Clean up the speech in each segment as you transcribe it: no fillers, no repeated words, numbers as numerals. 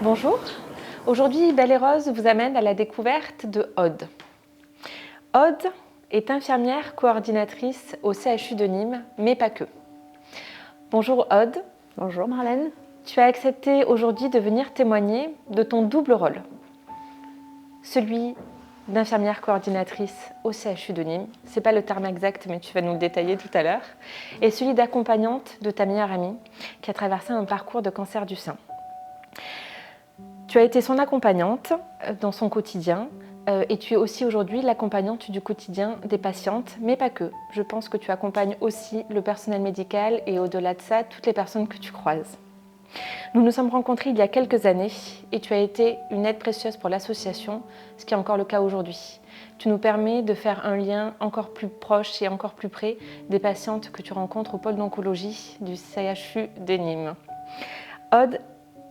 Bonjour, aujourd'hui Belle et Rose vous amène à la découverte de Aude. Aude est infirmière coordinatrice au CHU de Nîmes, mais pas que. Bonjour Aude. Bonjour Marlène. Tu as accepté aujourd'hui de venir témoigner de ton double rôle. Celui d'infirmière coordinatrice au CHU de Nîmes, c'est pas le terme exact mais tu vas nous le détailler tout à l'heure, et celui d'accompagnante de ta meilleure amie qui a traversé un parcours de cancer du sein. Tu as été son accompagnante dans son quotidien et tu es aussi aujourd'hui l'accompagnante du quotidien des patientes, mais pas que. Je pense que tu accompagnes aussi le personnel médical et au-delà de ça, toutes les personnes que tu croises. Nous nous sommes rencontrés il y a quelques années et tu as été une aide précieuse pour l'association, ce qui est encore le cas aujourd'hui. Tu nous permets de faire un lien encore plus proche et encore plus près des patientes que tu rencontres au pôle d'oncologie du CHU de Nîmes. Aude,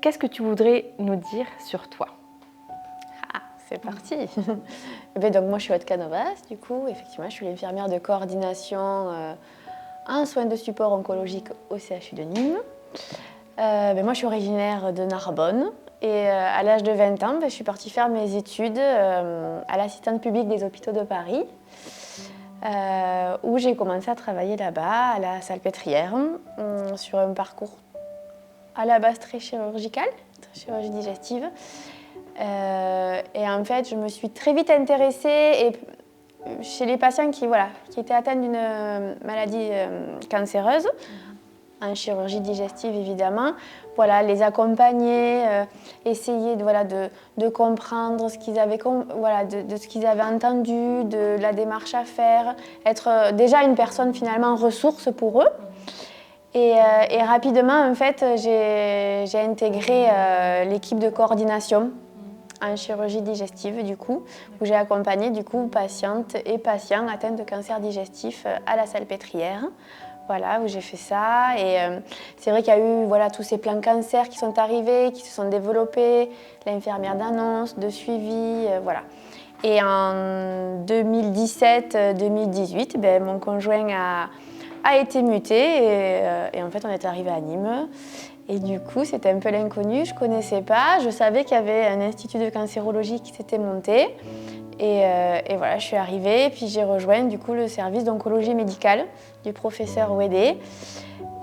qu'est-ce que tu voudrais nous dire sur toi? C'est parti. Donc moi je suis Aude Canovas, du coup, effectivement, je suis l'infirmière de coordination en soins de support oncologique au CHU de Nîmes. Moi je suis originaire de Narbonne et à l'âge de 20 ans, je suis partie faire mes études à l'assistante publique des hôpitaux de Paris, où j'ai commencé à travailler là-bas, à la Salpêtrière, sur un parcours à la base très chirurgical, très chirurgie digestive. Et en fait, je me suis très vite intéressée chez les patients qui étaient atteints d'une maladie cancéreuse, en chirurgie digestive évidemment. Voilà, les accompagner, essayer de comprendre ce qu'ils avaient, de ce qu'ils avaient entendu, de la démarche à faire, être déjà une personne finalement ressource pour eux. Et rapidement, en fait, j'ai intégré l'équipe de coordination en chirurgie digestive, du coup, où j'ai accompagné patientes et patients atteints de cancer digestif à la Salpêtrière. Voilà, où j'ai fait ça. Et c'est vrai qu'il y a eu tous ces plans cancer qui sont arrivés, qui se sont développés, l'infirmière d'annonce, de suivi, voilà. Et en 2017-2018, mon conjoint a été muté et en fait on est arrivé à Nîmes. Et du coup, c'était un peu l'inconnu, je ne connaissais pas. Je savais qu'il y avait un institut de cancérologie qui s'était monté. Et voilà, je suis arrivée, puis j'ai rejoint du coup le service d'oncologie médicale du professeur Ouédé.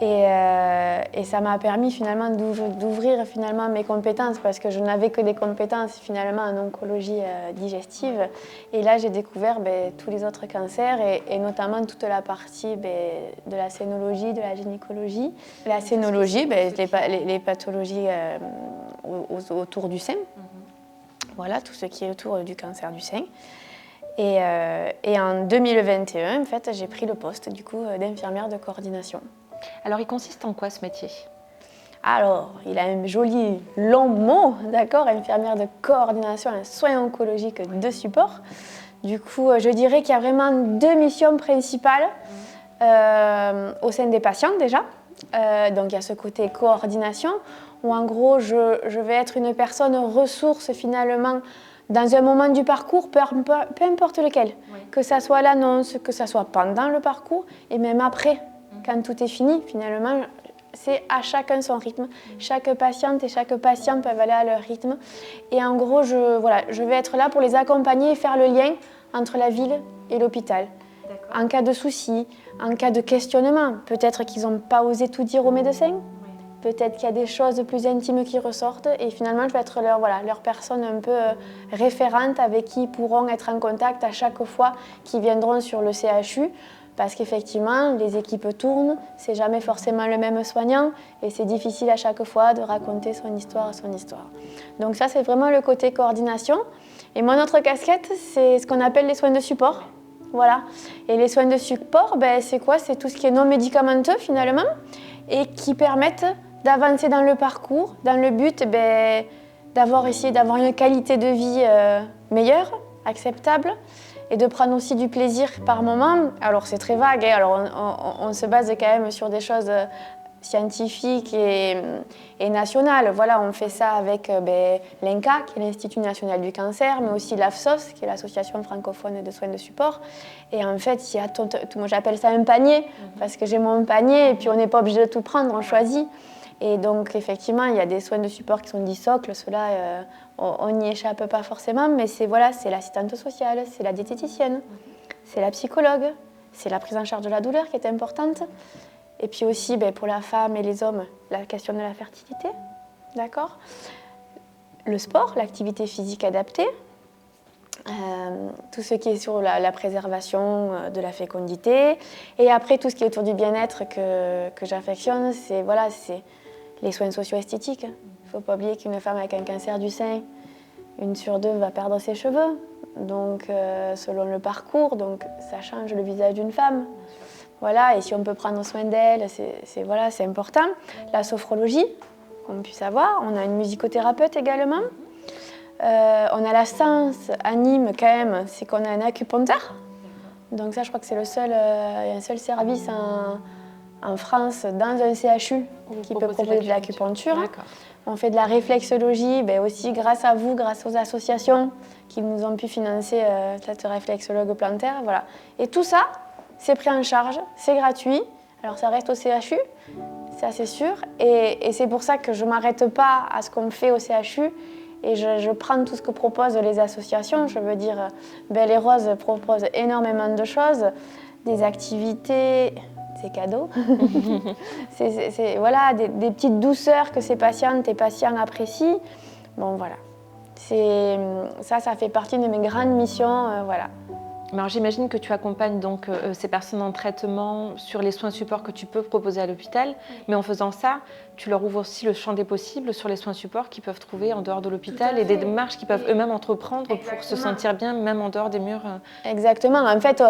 Et ça m'a permis finalement d'ouvrir finalement mes compétences parce que je n'avais que des compétences finalement en oncologie digestive. Et là, j'ai découvert tous les autres cancers et notamment toute la partie de la cénologie, de la gynécologie. La cénologie, les pathologies autour du sein. Voilà, tout ce qui est autour du cancer du sein. Et en 2021, en fait, j'ai pris le poste du coup d'infirmière de coordination. Alors, il consiste en quoi ce métier? Alors, il a un joli long mot, d'accord, infirmière de coordination en soins oncologiques de support. Du coup, je dirais qu'il y a vraiment deux missions principales au sein des patients déjà. Donc, il y a ce côté coordination, où en gros, je vais être une personne ressource finalement dans un moment du parcours, peu importe lequel. Oui. Que ça soit l'annonce, que ça soit pendant le parcours et même après. Quand tout est fini, finalement, c'est à chacun son rythme. Chaque patiente et chaque patient peuvent aller à leur rythme. Et en gros, je vais être là pour les accompagner et faire le lien entre la ville et l'hôpital. En cas de souci, en cas de questionnement, peut-être qu'ils n'ont pas osé tout dire au médecin. Peut-être qu'il y a des choses plus intimes qui ressortent. Et finalement, je vais être leur personne un peu référente avec qui ils pourront être en contact à chaque fois qu'ils viendront sur le CHU. Parce qu'effectivement, les équipes tournent, c'est jamais forcément le même soignant et c'est difficile à chaque fois de raconter son histoire. Donc ça, c'est vraiment le côté coordination. Et mon autre casquette, c'est ce qu'on appelle les soins de support. Voilà. Et les soins de support, c'est quoi? C'est tout ce qui est non médicamenteux finalement et qui permettent d'avancer dans le parcours, dans le but d'avoir une qualité de vie meilleure, acceptable. Et de prendre aussi du plaisir par moment. Alors c'est très vague, hein. Alors on se base quand même sur des choses scientifiques et nationales. Voilà, on fait ça avec l'INCa, qui est l'Institut national du cancer, mais aussi l'AFSOS, qui est l'Association francophone de soins de support. Et en fait, il y a moi j'appelle ça un panier, parce que j'ai mon panier et puis on n'est pas obligé de tout prendre, on choisit. Et donc, effectivement, il y a des soins de support qui sont dits socles. Ceux-là, on n'y échappe pas forcément, mais c'est l'assistante sociale, c'est la diététicienne, c'est la psychologue, c'est la prise en charge de la douleur qui est importante. Et puis aussi, pour la femme et les hommes, la question de la fertilité, d'accord ? Le sport, l'activité physique adaptée, tout ce qui est sur la préservation de la fécondité. Et après, tout ce qui est autour du bien-être que j'affectionne, c'est les soins socio-esthétiques. Il ne faut pas oublier qu'une femme avec un cancer du sein, 1 sur 2 va perdre ses cheveux. Donc, selon le parcours, donc, ça change le visage d'une femme. Voilà, et si on peut prendre soin d'elle, c'est important. La sophrologie, qu'on puisse avoir. On a une musicothérapeute également. On a la science à Nîmes quand même, c'est qu'on a un acupuncteur. Donc ça, je crois que c'est il y a un seul service en France dans un CHU qui peut proposer de l'acupuncture. On fait de la réflexologie, aussi grâce à vous, grâce aux associations qui nous ont pu financer cette réflexologue plantaire. Voilà. Et tout ça, c'est pris en charge, c'est gratuit. Alors ça reste au CHU, c'est assez sûr. Et c'est pour ça que je ne m'arrête pas à ce qu'on fait au CHU. Et je prends tout ce que proposent les associations. Je veux dire, Belle et Rose propose énormément de choses, des activités, c'est cadeau. Voilà, des petites douceurs que ces patientes et patients apprécient. Bon, voilà. Ça fait partie de mes grandes missions, voilà. Alors, j'imagine que tu accompagnes donc ces personnes en traitement sur les soins supports que tu peux proposer à l'hôpital, mais en faisant ça, tu leur ouvres aussi le champ des possibles sur les soins supports qu'ils peuvent trouver en dehors de l'hôpital et des démarches qu'ils peuvent eux-mêmes entreprendre pour se sentir bien, même en dehors des murs. Exactement. En fait,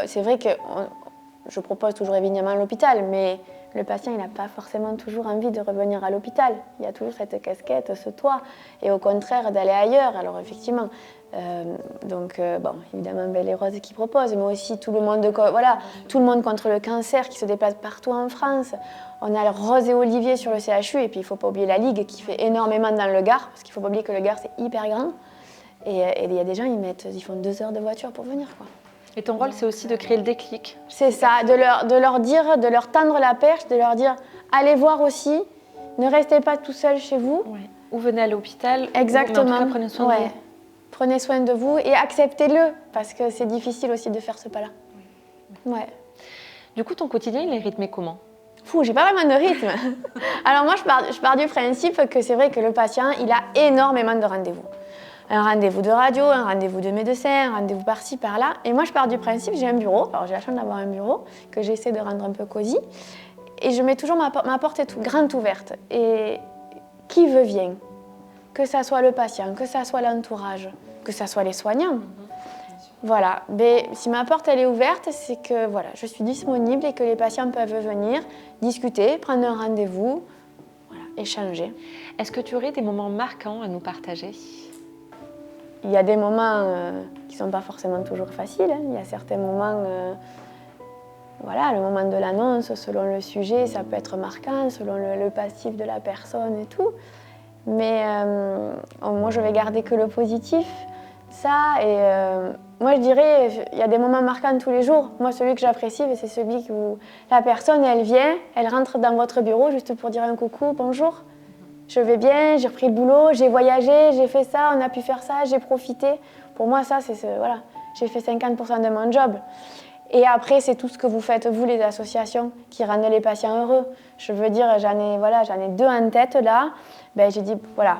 c'est vrai que je propose toujours évidemment l'hôpital, mais le patient, il n'a pas forcément toujours envie de revenir à l'hôpital. Il y a toujours cette casquette, ce toit, et au contraire d'aller ailleurs. Alors effectivement, évidemment Belle et Rose qui propose, mais aussi tout le monde contre le cancer qui se déplace partout en France. On a Rose et Olivier sur le CHU, et puis il ne faut pas oublier la Ligue qui fait énormément dans le Gard, parce qu'il ne faut pas oublier que le Gard c'est hyper grand. Et il y a des gens, ils font 2 heures de voiture pour venir, quoi. Et ton rôle, c'est aussi de créer le déclic. C'est ça, de leur dire, de leur tendre la perche, de leur dire allez voir aussi, ne restez pas tout seul chez vous. Ouais. Ou venez à l'hôpital. Exactement. Mais en tout cas, prenez soin de vous. Prenez soin de vous et acceptez-le, parce que c'est difficile aussi de faire ce pas-là. Ouais. Du coup, ton quotidien, il est rythmé comment ? J'ai pas vraiment de rythme. Alors moi, je pars du principe que c'est vrai que le patient, il a énormément de rendez-vous. Un rendez-vous de radio, un rendez-vous de médecin, un rendez-vous par-ci, par-là. Et moi, je pars du principe, j'ai un bureau. Alors, j'ai la chance d'avoir un bureau que j'essaie de rendre un peu cosy. Et je mets toujours ma porte grande ouverte. Et qui veut vient. Que ça soit le patient, que ça soit l'entourage, que ça soit les soignants. Voilà. Mais si ma porte, elle est ouverte, c'est que voilà, je suis disponible et que les patients peuvent venir discuter, prendre un rendez-vous, échanger. Est-ce que tu aurais des moments marquants à nous partager ? Il y a des moments qui ne sont pas forcément toujours faciles. Il y a certains moments, le moment de l'annonce, selon le sujet, ça peut être marquant, selon le passif de la personne et tout. Mais moi, je vais garder que le positif. Ça, et moi, je dirais, il y a des moments marquants tous les jours. Moi, celui que j'apprécie, c'est celui où la personne, elle vient, elle rentre dans votre bureau juste pour dire un coucou, bonjour. Je vais bien, j'ai repris le boulot, j'ai voyagé, j'ai fait ça, on a pu faire ça, j'ai profité. Pour moi, ça, j'ai fait 50% de mon job. Et après, c'est tout ce que vous faites, vous, les associations, qui rendent les patients heureux. Je veux dire, j'en ai 2 en tête, là. J'ai dit,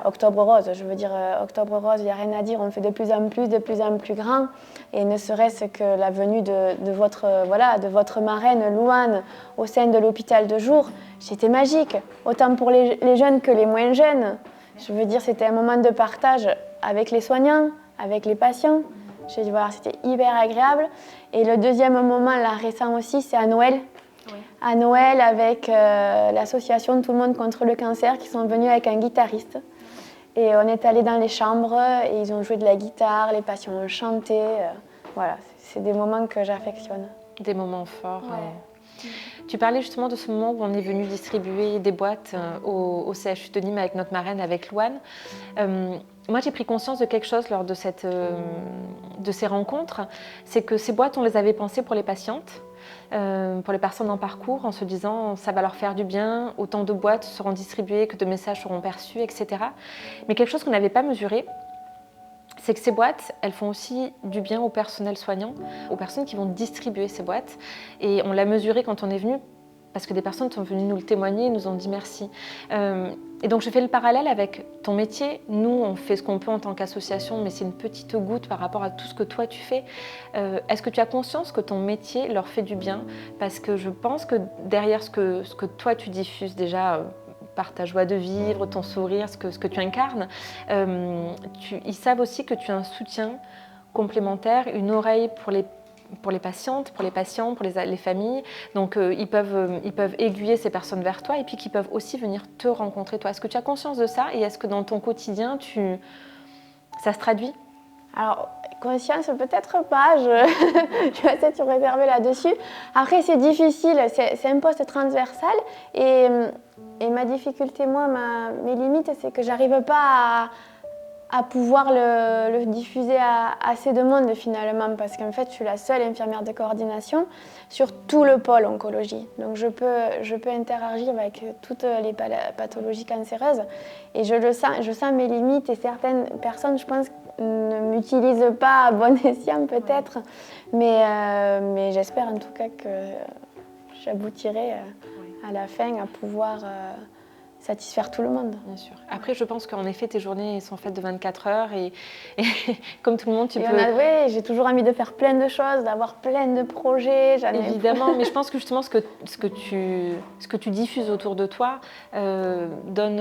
Octobre Rose. Je veux dire, Octobre Rose, il n'y a rien à dire. On fait de plus en plus grand. Et ne serait-ce que la venue de votre marraine, Louane, au sein de l'hôpital de jour, c'était magique. Autant pour les jeunes que les moins jeunes. Je veux dire, c'était un moment de partage avec les soignants, avec les patients. J'ai dit, c'était hyper agréable. Et le deuxième moment, là, récent aussi, c'est à Noël. Oui. À Noël, avec l'association Tout le monde contre le cancer, qui sont venus avec un guitariste. Et on est allé dans les chambres et ils ont joué de la guitare, les patients ont chanté. C'est des moments que j'affectionne. Des moments forts. Ouais. Tu parlais justement de ce moment où on est venu distribuer des boîtes au CHU de Nîmes avec notre marraine, avec Louane. Moi, j'ai pris conscience de quelque chose lors de ces rencontres, c'est que ces boîtes, on les avait pensées pour les patientes, pour les personnes en parcours en se disant ça va leur faire du bien, autant de boîtes seront distribuées que de messages seront perçus, etc. Mais quelque chose qu'on n'avait pas mesuré, c'est que ces boîtes, elles font aussi du bien au personnel soignant, aux personnes qui vont distribuer ces boîtes. Et on l'a mesuré quand on est venu, parce que des personnes sont venues nous le témoigner et nous ont dit merci. Et donc je fais le parallèle avec ton métier. Nous, on fait ce qu'on peut en tant qu'association, mais c'est une petite goutte par rapport à tout ce que toi tu fais. Est-ce que tu as conscience que ton métier leur fait du bien? Parce que je pense que derrière ce que toi tu diffuses déjà, par ta joie de vivre, ton sourire, ce que tu incarnes, ils savent aussi que tu as un soutien complémentaire, une oreille pour les patientes, pour les patients, pour les familles. Donc ils peuvent aiguiller ces personnes vers toi et puis qu'ils peuvent aussi venir te rencontrer toi. Est-ce que tu as conscience de ça et est-ce que dans ton quotidien, ça se traduit? Alors, conscience, peut-être pas, je vais essayer de réserver là-dessus. Après, c'est difficile, c'est un poste transversal et ma difficulté, moi, mes limites, c'est que j'arrive pas à pouvoir le diffuser à assez de monde finalement, parce qu'en fait, je suis la seule infirmière de coordination sur tout le pôle oncologie. Donc, je peux interagir avec toutes les pathologies cancéreuses et je sens mes limites et certaines personnes, je pense, ne m'utilisent pas à bon escient peut-être, mais j'espère en tout cas que j'aboutirai à la fin à pouvoir satisfaire tout le monde. Bien sûr. Après, je pense qu'en effet, tes journées sont faites de 24 heures et comme tout le monde, tu peux... Oui, j'ai toujours envie de faire plein de choses, d'avoir plein de projets. Évidemment, mais je pense que justement, ce que tu diffuses autour de toi donne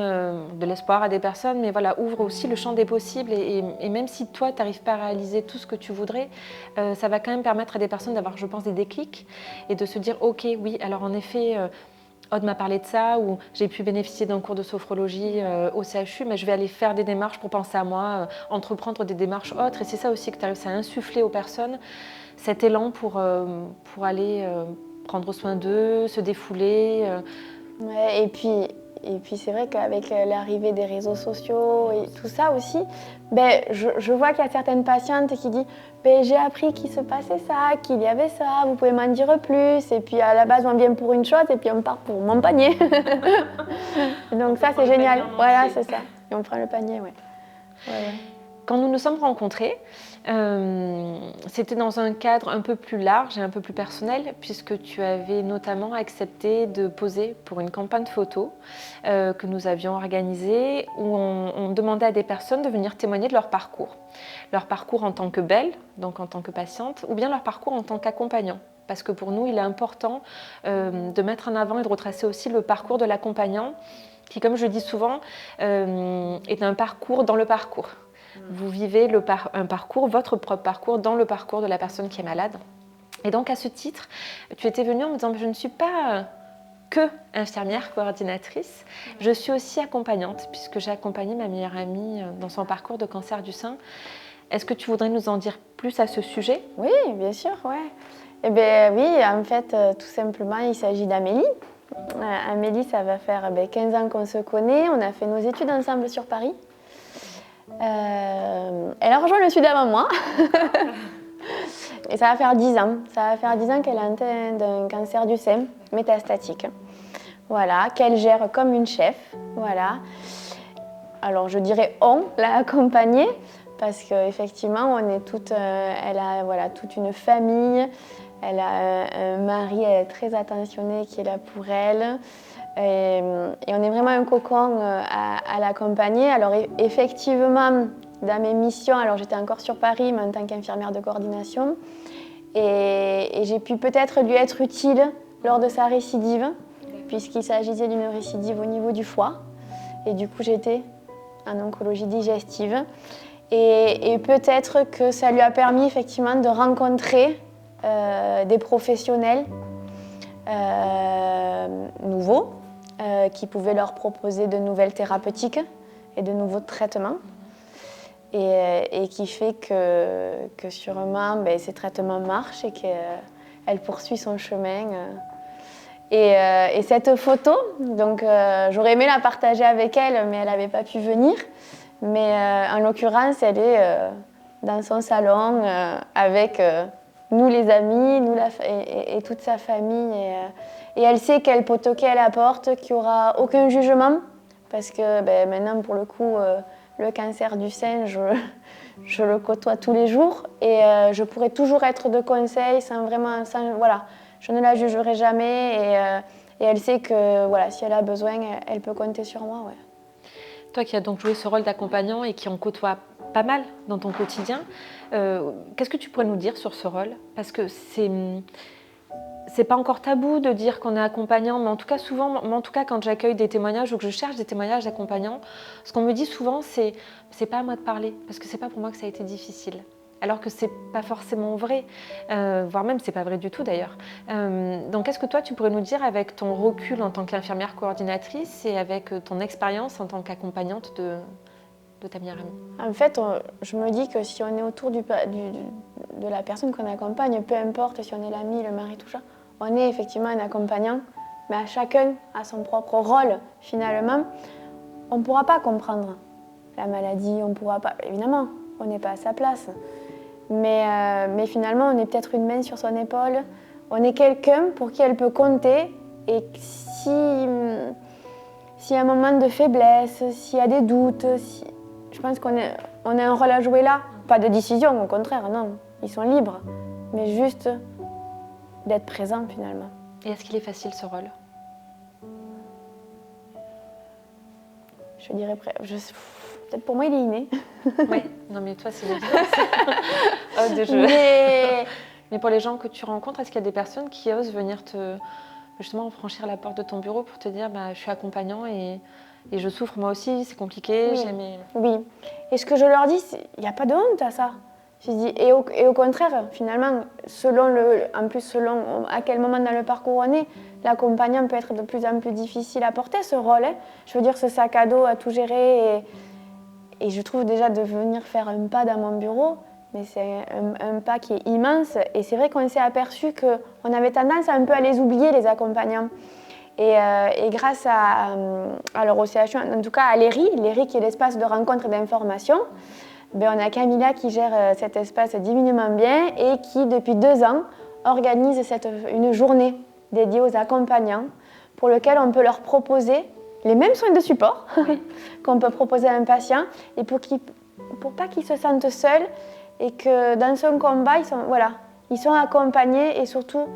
de l'espoir à des personnes, mais voilà, ouvre aussi le champ des possibles. Et même si toi, tu n'arrives pas à réaliser tout ce que tu voudrais, ça va quand même permettre à des personnes d'avoir, je pense, des déclics et de se dire, ok, oui, alors en effet... Aude m'a parlé de ça, ou j'ai pu bénéficier d'un cours de sophrologie au CHU, mais je vais aller faire des démarches pour penser à moi, entreprendre des démarches autres. Et c'est ça aussi que tu arrives à insuffler aux personnes, cet élan pour aller prendre soin d'eux, se défouler. Ouais, et puis c'est vrai qu'avec l'arrivée des réseaux sociaux et tout ça aussi, je vois qu'il y a certaines patientes qui disent j'ai appris qu'il se passait ça, qu'il y avait ça, vous pouvez m'en dire plus. Et puis à la base, on vient pour une chose et puis on part pour mon panier. Donc ça, c'est génial. Voilà, c'est ça. Et on prend le panier, ouais. Quand nous nous sommes rencontrés, c'était dans un cadre un peu plus large et un peu plus personnel, puisque tu avais notamment accepté de poser pour une campagne photo que nous avions organisée, où on demandait à des personnes de venir témoigner de leur parcours en tant que belle, donc en tant que patiente, ou bien leur parcours en tant qu'accompagnant. Parce que pour nous, il est important de mettre en avant et de retracer aussi le parcours de l'accompagnant, qui, comme je dis souvent, est un parcours dans le parcours. Vous vivez un parcours, votre propre parcours, dans le parcours de la personne qui est malade. Et donc, à ce titre, tu étais venue en me disant « Je ne suis pas que infirmière coordinatrice, je suis aussi accompagnante, puisque j'ai accompagné ma meilleure amie dans son parcours de cancer du sein. » Est-ce que tu voudrais nous en dire plus à ce sujet? Oui, bien sûr, ouais. Eh bien, oui, en fait, tout simplement, il s'agit d'Amélie. Amélie, ça va faire 15 ans qu'on se connaît. On a fait nos études ensemble sur Paris. Elle a rejoint le Sud avant moi. Et ça va faire 10 ans. Ça va faire 10 ans qu'elle est atteinte d'un cancer du sein métastatique. Voilà, qu'elle gère comme une chef. Voilà. Alors, je dirais on l'a accompagnée parce qu'effectivement, on est toutes, elle a toute une famille. Elle a un mari, elle est très attentionnée qui est là pour elle. Et on est vraiment un cocon à l'accompagner. Alors effectivement, dans mes missions, alors j'étais encore sur Paris, mais en tant qu'infirmière de coordination, et j'ai pu peut-être lui être utile lors de sa récidive, puisqu'il s'agissait d'une récidive au niveau du foie. Et du coup, j'étais en oncologie digestive. Et peut-être que ça lui a permis effectivement de rencontrer des professionnels nouveaux, qui pouvaient leur proposer de nouvelles thérapeutiques et de nouveaux traitements. Et qui fait que sûrement ces traitements marchent et qu'elle poursuit son chemin. Et cette photo, donc, j'aurais aimé la partager avec elle, mais elle n'avait pas pu venir. Mais en l'occurrence, elle est dans son salon avec nous les amis, et toute sa famille. Et elle sait quel pot au elle apporte, qu'il n'y aura aucun jugement. Parce que maintenant, pour le coup, le cancer du sein, je le côtoie tous les jours. Et je pourrais toujours être de conseil voilà, je ne la jugerai jamais. Et elle sait que voilà, si elle a besoin, elle peut compter sur moi. Ouais. Toi qui as donc joué ce rôle d'accompagnant et qui en côtoie pas mal dans ton quotidien, qu'est-ce que tu pourrais nous dire sur ce rôle? Parce que c'est pas encore tabou de dire qu'on est accompagnant, mais en tout cas souvent, quand j'accueille des témoignages ou que je cherche des témoignages d'accompagnants, ce qu'on me dit souvent c'est pas à moi de parler, parce que c'est pas pour moi que ça a été difficile. Alors que c'est pas forcément vrai, voire même c'est pas vrai du tout d'ailleurs. Donc qu'est-ce que toi tu pourrais nous dire avec ton recul en tant qu'infirmière coordinatrice et avec ton expérience en tant qu'accompagnante de ta meilleure amie? En fait, je me dis que si on est autour de la personne qu'on accompagne, peu importe si on est l'ami, le mari, tout ça, on est effectivement un accompagnant, mais à chacun a son propre rôle finalement. On ne pourra pas comprendre la maladie, on ne pourra pas, évidemment, on n'est pas à sa place. Mais finalement, on est peut-être une main sur son épaule, on est quelqu'un pour qui elle peut compter, et s'il y a un moment de faiblesse, s'il y a des doutes, je pense qu'on a un rôle à jouer là. Pas de décision, au contraire, non, ils sont libres, mais juste d'être présent finalement. Et est-ce qu'il est facile ce rôle? Je dirais peut-être pour moi il est inné. Oui, non mais toi c'est l'évidence. Mais pour les gens que tu rencontres, est-ce qu'il y a des personnes qui osent venir justement franchir la porte de ton bureau pour te dire je suis accompagnant et je souffre moi aussi, c'est compliqué. Oui. Et ce que je leur dis, il n'y a pas de honte à ça. Je dis, et au contraire, finalement, selon à quel moment dans le parcours on est, l'accompagnant peut être de plus en plus difficile à porter ce rôle. Hein. Je veux dire, ce sac à dos à tout gérer. Et je trouve déjà de venir faire un pas dans mon bureau, mais c'est un pas qui est immense. Et c'est vrai qu'on s'est aperçu qu'on avait tendance un peu à les oublier, les accompagnants. Et grâce à leur OCHU, en tout cas à l'ERI qui est l'espace de rencontre et d'information, on a Camilla qui gère cet espace divinement bien et qui, depuis 2 ans, organise une journée dédiée aux accompagnants pour lequel on peut leur proposer les mêmes soins de support qu'on peut proposer à un patient et pour pas qu'ils se sentent seuls et que dans son combat, ils sont accompagnés et surtout,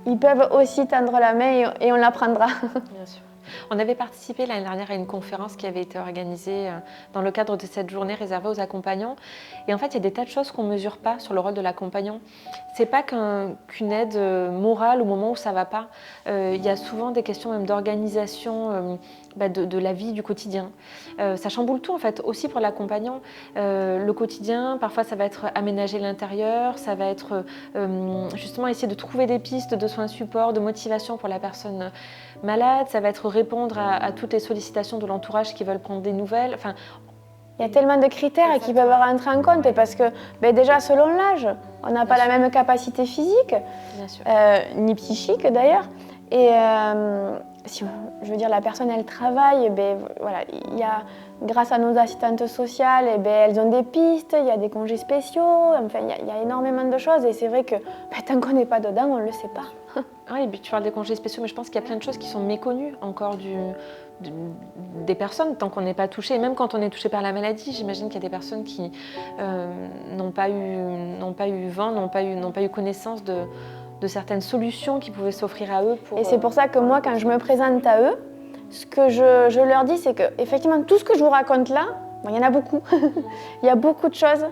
ils peuvent aussi tendre la main et on la prendra. Bien sûr. On avait participé l'année dernière à une conférence qui avait été organisée dans le cadre de cette journée réservée aux accompagnants. Et en fait, il y a des tas de choses qu'on ne mesure pas sur le rôle de l'accompagnant. Ce n'est pas qu'une aide morale au moment où ça ne va pas. Il y a souvent des questions même d'organisation de la vie du quotidien. Ça chamboule tout en fait, aussi pour l'accompagnant. Le quotidien, parfois ça va être aménager l'intérieur, ça va être justement essayer de trouver des pistes de soins support, de motivation pour la personne malade, ça va être répondre à toutes les sollicitations de l'entourage qui veulent prendre des nouvelles. Enfin, il y a tellement de critères qui peuvent rentrer en compte parce que déjà selon l'âge, on n'a pas la même capacité physique, ni psychique d'ailleurs. Et je veux dire, la personne elle travaille, grâce à nos assistantes sociales, elles ont des pistes, il y a des congés spéciaux, enfin il y a énormément de choses et c'est vrai que tant qu'on n'est pas dedans, on ne le sait pas. Oui, et puis tu parles des congés spéciaux, mais je pense qu'il y a plein de choses qui sont méconnues encore des personnes tant qu'on n'est pas touché. Et même quand on est touché par la maladie, j'imagine qu'il y a des personnes qui n'ont pas eu vent, n'ont pas eu connaissance de certaines solutions qui pouvaient s'offrir à eux. Et c'est pour ça que moi, quand je me présente à eux, ce que je leur dis, c'est que effectivement tout ce que je vous raconte là, il y en a beaucoup. Il y a beaucoup de choses,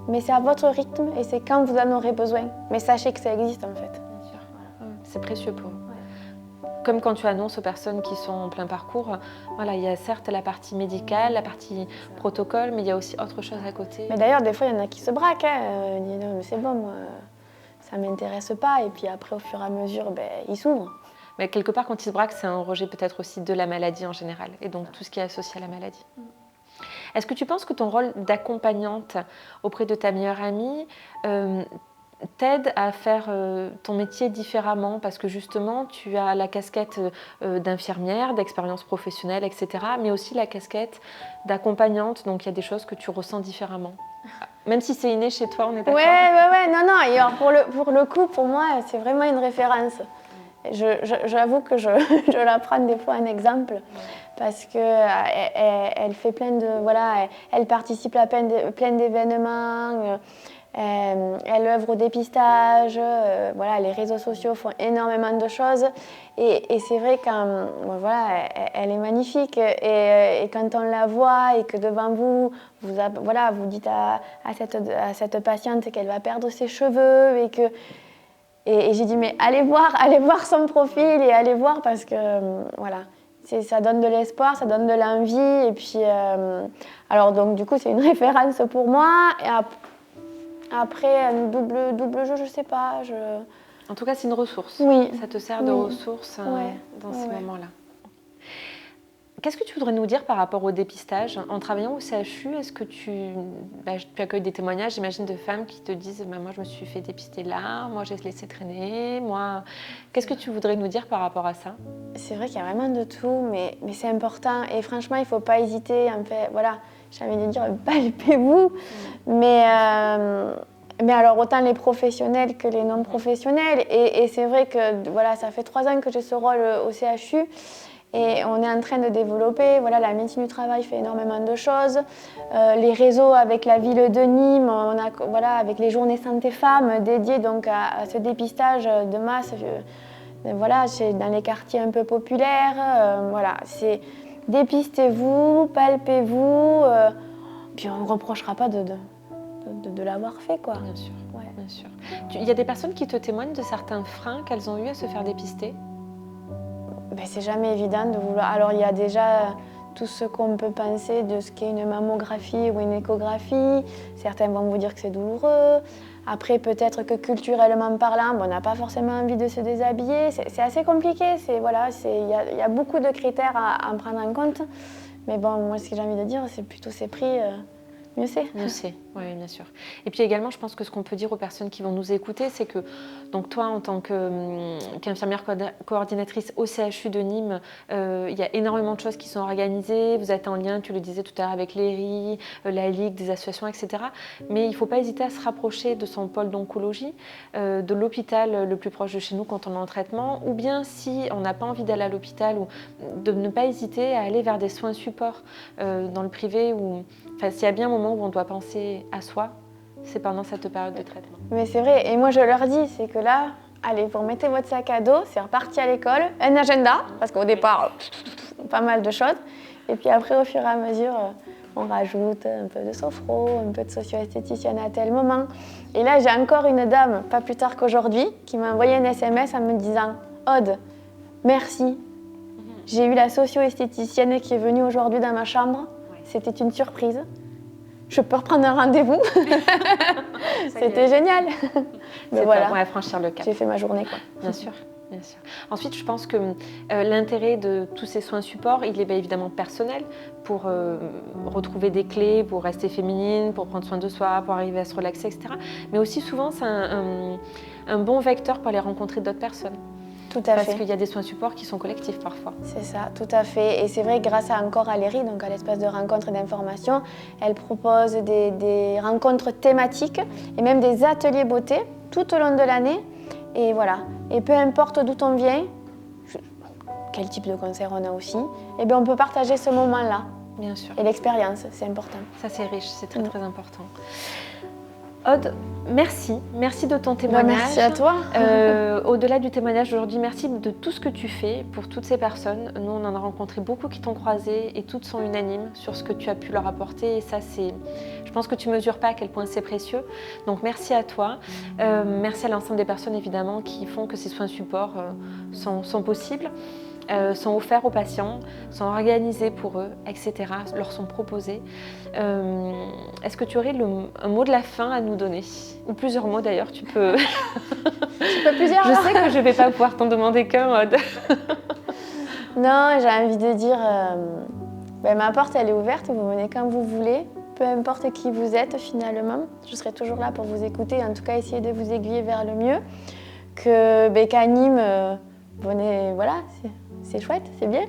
mais c'est à votre rythme et c'est quand vous en aurez besoin. Mais sachez que ça existe en fait. Bien sûr. Voilà. C'est précieux pour eux. Ouais. Comme quand tu annonces aux personnes qui sont en plein parcours, il y a certes la partie médicale, la partie protocole, mais il y a aussi autre chose à côté. Mais d'ailleurs, des fois, il y en a qui se braquent. Ils disent non, mais c'est bon, moi, ça ne m'intéresse pas. Et puis après, au fur et à mesure, ils s'ouvrent. Mais quelque part, quand ils se braquent, c'est un rejet peut-être aussi de la maladie en général, et donc tout ce qui est associé à la maladie. Est-ce que tu penses que ton rôle d'accompagnante auprès de ta meilleure amie t'aide à faire ton métier différemment parce que justement tu as la casquette d'infirmière, d'expérience professionnelle, etc. mais aussi la casquette d'accompagnante, donc il y a des choses que tu ressens différemment. Même si c'est inné chez toi, on est d'accord? Ouais, non. Et alors pour le coup, pour moi, c'est vraiment une référence. J'avoue que je la prends des fois un exemple parce que elle fait plein de elle participe à plein d'événements, elle œuvre au dépistage, les réseaux sociaux font énormément de choses et c'est vrai elle est magnifique et quand on la voit et que devant vous dites à cette patiente qu'elle va perdre ses cheveux et j'ai dit, mais allez voir son profil et allez voir parce que, ça donne de l'espoir, ça donne de l'envie. Et puis, alors donc, du coup, c'est une référence pour moi. Et après, un double jeu, je sais pas. En tout cas, c'est une ressource. Oui. Ça te sert de ressource dans ces moments-là. Qu'est-ce que tu voudrais nous dire par rapport au dépistage? En travaillant au CHU, est-ce que tu accueilles des témoignages, j'imagine, de femmes qui te disent moi, je me suis fait dépister là, moi, j'ai laissé traîner, moi... Qu'est-ce que tu voudrais nous dire par rapport à ça? C'est vrai qu'il y a vraiment de tout, mais c'est important. Et franchement, il ne faut pas hésiter. En fait, j'ai envie de dire, palpez-vous. Mais alors, autant les professionnels que les non-professionnels. Et c'est vrai que ça fait 3 ans que j'ai ce rôle au CHU. Et on est en train de développer, la médecine du travail fait énormément de choses. Les réseaux avec la ville de Nîmes, avec les journées santé femmes dédiées donc à ce dépistage de masse, dans les quartiers un peu populaires. C'est dépistez-vous, palpez-vous, puis on ne reprochera pas de l'avoir fait, quoi. Bien sûr, bien sûr. Il y a des personnes qui te témoignent de certains freins qu'elles ont eu à se faire dépister? C'est jamais évident de vouloir. Alors il y a déjà tout ce qu'on peut penser de ce qu'est une mammographie ou une échographie. Certains vont vous dire que c'est douloureux. Après, peut-être que culturellement parlant, on n'a pas forcément envie de se déshabiller. C'est assez compliqué. Il y a beaucoup de critères à en prendre en compte. Mais bon, moi, ce que j'ai envie de dire, c'est plutôt c'est pris. Mieux c'est. Mieux c'est, oui, bien sûr. Et puis également, je pense que ce qu'on peut dire aux personnes qui vont nous écouter, c'est que donc toi, en tant qu'infirmière coordinatrice au CHU de Nîmes, il y a énormément de choses qui sont organisées. Vous êtes en lien, tu le disais tout à l'heure, avec l'ERI, la Ligue, des associations, etc. Mais il ne faut pas hésiter à se rapprocher de son pôle d'oncologie, de l'hôpital le plus proche de chez nous quand on est en traitement, ou bien si on n'a pas envie d'aller à l'hôpital, ou de ne pas hésiter à aller vers des soins supports dans le privé ou... s'il y a bien un moment où on doit penser à soi, c'est pendant cette période de traitement. Mais c'est vrai, et moi je leur dis, c'est que là, allez, vous remettez votre sac à dos, c'est reparti à l'école, un agenda, parce qu'au départ, pas mal de choses, et puis après, au fur et à mesure, on rajoute un peu de sophro, un peu de socio-esthéticienne à tel moment. Et là, j'ai encore une dame, pas plus tard qu'aujourd'hui, qui m'a envoyé un SMS en me disant « Aude, merci, j'ai eu la socio-esthéticienne qui est venue aujourd'hui dans ma chambre, c'était une surprise. Je peux reprendre un rendez-vous. C'était génial. Mais voilà, ouais, franchir le cap. J'ai fait ma journée, quoi. Bien sûr, bien sûr. Ensuite, je pense que l'intérêt de tous ces soins supports, il est évidemment personnel pour retrouver des clés, pour rester féminine, pour prendre soin de soi, pour arriver à se relaxer, etc. Mais aussi souvent, c'est un bon vecteur pour aller rencontrer d'autres personnes. Tout à fait. Parce qu'il y a des soins supports qui sont collectifs parfois. C'est ça, tout à fait. Et c'est vrai, grâce encore à l'ERI, donc à l'espace de rencontres et d'information, elle propose des rencontres thématiques et même des ateliers beauté tout au long de l'année. Et voilà. Et peu importe d'où on vient, quel type de cancer on a aussi, et bien on peut partager ce moment-là. Bien sûr. Et l'expérience, c'est important. Ça, c'est riche, c'est très, très important. Aude, merci de ton témoignage. Merci à toi. Au-delà du témoignage aujourd'hui, merci de tout ce que tu fais pour toutes ces personnes. Nous, on en a rencontré beaucoup qui t'ont croisé et toutes sont unanimes sur ce que tu as pu leur apporter. Et ça, je pense que tu ne mesures pas à quel point c'est précieux. Donc, merci à toi. Merci à l'ensemble des personnes, évidemment, qui font que ces soins supports sont possibles. Sont offerts aux patients, sont organisés pour eux, etc., leur sont proposés. Est-ce que tu aurais un mot de la fin à nous donner? Ou plusieurs mots d'ailleurs, tu peux... Tu peux plusieurs. Je sais que je ne vais pas pouvoir t'en demander qu'un, Aude. Non, j'ai envie de dire, ma porte elle est ouverte, vous venez quand vous voulez. peu importe qui vous êtes finalement. Je serai toujours là pour vous écouter, en tout cas essayer de vous aiguiller vers le mieux. Qu'à Nîmes, voilà, c'est chouette, c'est bien.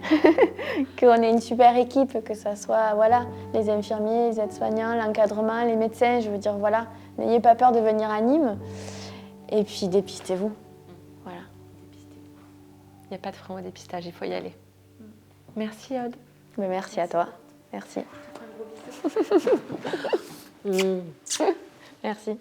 Qu'on ait une super équipe, que ce soit voilà, les infirmiers, les aides-soignants, l'encadrement, les médecins, je veux dire, voilà, n'ayez pas peur de venir à Nîmes. Et puis dépistez-vous. Voilà. Il n'y a pas de frein au dépistage, il faut y aller. Merci Aude. Mais merci à toi. Merci. Merci.